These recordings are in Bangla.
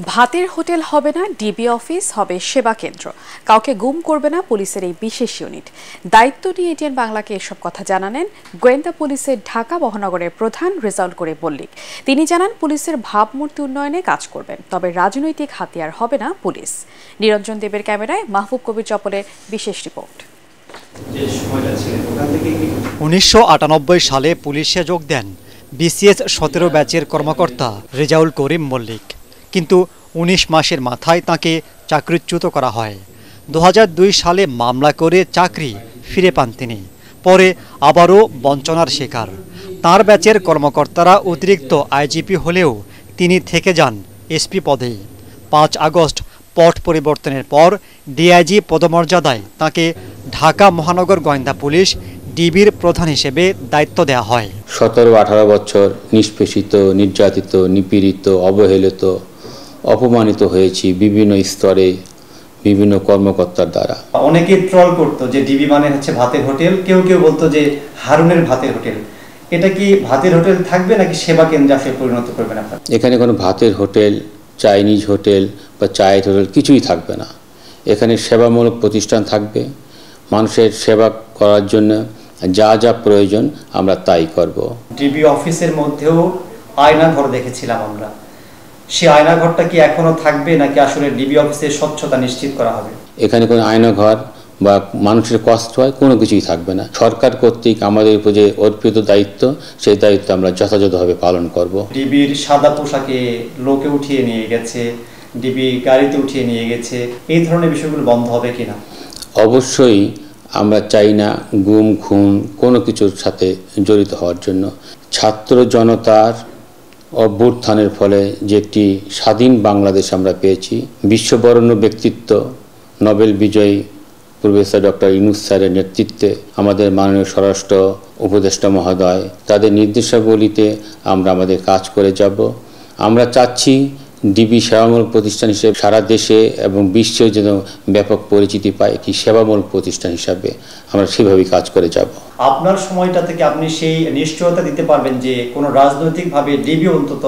ভাতের হোটেল হবে না, ডিবি অফিস হবে সেবা কেন্দ্র। কাউকে গুম করবে না পুলিশের এই বিশেষ ইউনিট। দায়িত্ব নিয়ে এটিএন বাংলাকে এসব কথা জানালেন গোয়েন্দা পুলিশের ঢাকা মহানগরের প্রধান রেজাউল করিম মল্লিক। তিনি জানান পুলিশের ভাবমূর্তি উন্নয়নে কাজ করবেন, তবে রাজনৈতিক হাতিয়ার হবে না পুলিশ। নিরঞ্জন দেবের ক্যামেরায় মাহবুব কবির চপলের বিশেষ রিপোর্ট। 1998 সালে পুলিশে যোগ দেন বিসিএস 17 ব্যাচের কর্মকর্তা রেজাউল করিম মল্লিক, কিন্তু 19 মাসের মাথায় তাকে চাকরিচ্যুত করা হয়। 2002 সালে মামলা করে চাকরি ফিরে পান তিনি। পরে আবারও বঞ্চনার শিকার। তার ব্যাচের কর্মকর্তারা অতিরিক্ত আইজিপি হলেও তিনি থেকে যান এসপি পদেই। 5 আগস্ট পট পরিবর্তনের পর ডিআইজি পদমর্যাদায় তাকে ঢাকা মহানগর গোয়েন্দা পুলিশ ডিবির প্রধান হিসেবে দায়িত্ব দেওয়া হয়। 17-18 বছর নিষ্পেষিত, নির্যাতিত, নিপীড়িত, অবহেলিত, অপমানিত হয়েছি বিভিন্ন স্তরে বিভিন্ন কর্মকর্তার দ্বারা। অনেকে ট্রল করতো যে ডিবি মানে হচ্ছে ভাতের হোটেল, কেউ কেউ বলতো যে হারুনের ভাতের হোটেল। এটা কি ভাতের হোটেল থাকবে নাকি সেবা কেন্দ্রে আসলে পরিণত করবেন আপনারা? এখানে কোনো ভাতের হোটেল, চাইনিজ হোটেল বা চায়ের হোটেল কিছুই থাকবে না। এখানে সেবামূলক প্রতিষ্ঠান থাকবে। মানুষের সেবা করার জন্য যা যা প্রয়োজন আমরা তাই করব। ডিবি অফিসের মধ্যেও আয়নাঘর দেখেছিলাম আমরা। সেই আয়নাঘরটা কি এখনো থাকবে নাকি আসলে ডিবি অফিসের স্বচ্ছতা নিশ্চিত করা হবে? এখানে কোনো আয়নাঘর বা মানুষের কষ্ট হয় কোনো কিছুই থাকবে না। সরকার কর্তৃক আমাদের উপর যে অর্পিত দায়িত্ব, সেই দায়িত্ব আমরা যথাযথভাবে পালন করব। ডিবির সাদা পোশাকে লোকে উঠিয়ে নিয়ে গেছে, ডিবি গাড়িতে উঠিয়ে নিয়ে গেছে, এই ধরনের বিষয়গুলো বন্ধ হবে কিনা? অবশ্যই আমরা চাই না গুম খুন কোনো কিছুর সাথে জড়িত হওয়ার জন্য। ছাত্র জনতার অভ্যুত্থানের ফলে যে একটি স্বাধীন বাংলাদেশ আমরা পেয়েছি, বিশ্ববরেণ্য ব্যক্তিত্ব নোবেল বিজয়ী প্রফেসর ডক্টর ইউনূস স্যারের নেতৃত্বে আমাদের মাননীয় স্বরাষ্ট্র উপদেষ্টা মহোদয় তাদের নির্দেশাবলীতে আমরা আমাদের কাজ করে যাব। আমরা চাচ্ছি ডিবি সেবামূলক প্রতিষ্ঠান হিসেবে সারা দেশে এবং বিশ্বে যেন ব্যাপক পরিচিতি পায়, একটি সেবামূলক প্রতিষ্ঠান হিসাবে আমরা সেভাবেই কাজ করে যাব। আপনার সময়টা থেকে আপনি সেই নিশ্চয়তা দিতে পারবেন যে কোনো রাজনৈতিকভাবে ডিবি অন্তত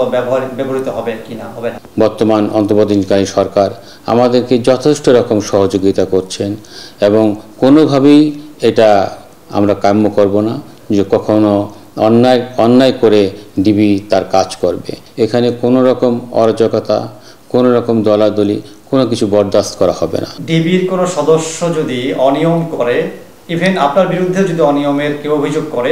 ব্যবহৃত হবে কিনা? হবে না। বর্তমান অন্তর্বর্তীকালীন সরকার আমাদেরকে যথেষ্ট রকম সহযোগিতা করছেন এবং কোনোভাবেই এটা আমরা কাম্য করব না যে কখনো অন্যায় করে ডিবি তার কাজ করবে। এখানে কোনো রকম অরাজকতা, কোনো রকম দলাদলি, কোনো কিছু বরদাস্ত করা হবে না। ডিবির কোনো সদস্য যদি অনিয়ম করে, ইভেন আপনার বিরুদ্ধে যদি অনিয়মের কেউ অভিযোগ করে,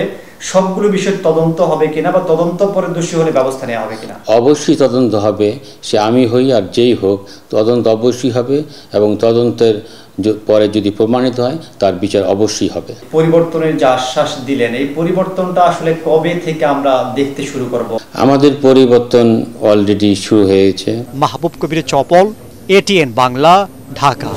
সবগুলো বিষয় তদন্ত হবে কিনা বা তদন্ত পরে দোষী হলে ব্যবস্থা নেওয়া হবে কিনা? অবশ্যই তদন্ত হবে। সে আমি হই আর যেই হোক, তদন্ত অবশ্যই হবে এবং তদন্তের পরে যদি প্রমাণিত হয় তার বিচার অবশ্যই হবে। পরিবর্তনের যে আশ্বাস দিলেন, এই পরিবর্তনটা আসলে কবে থেকে আমরা দেখতে শুরু করব? আমাদের পরিবর্তন অলরেডি শুরু হয়েছে। মাহবুব কবির চপল, এটিএন বাংলা, ঢাকা।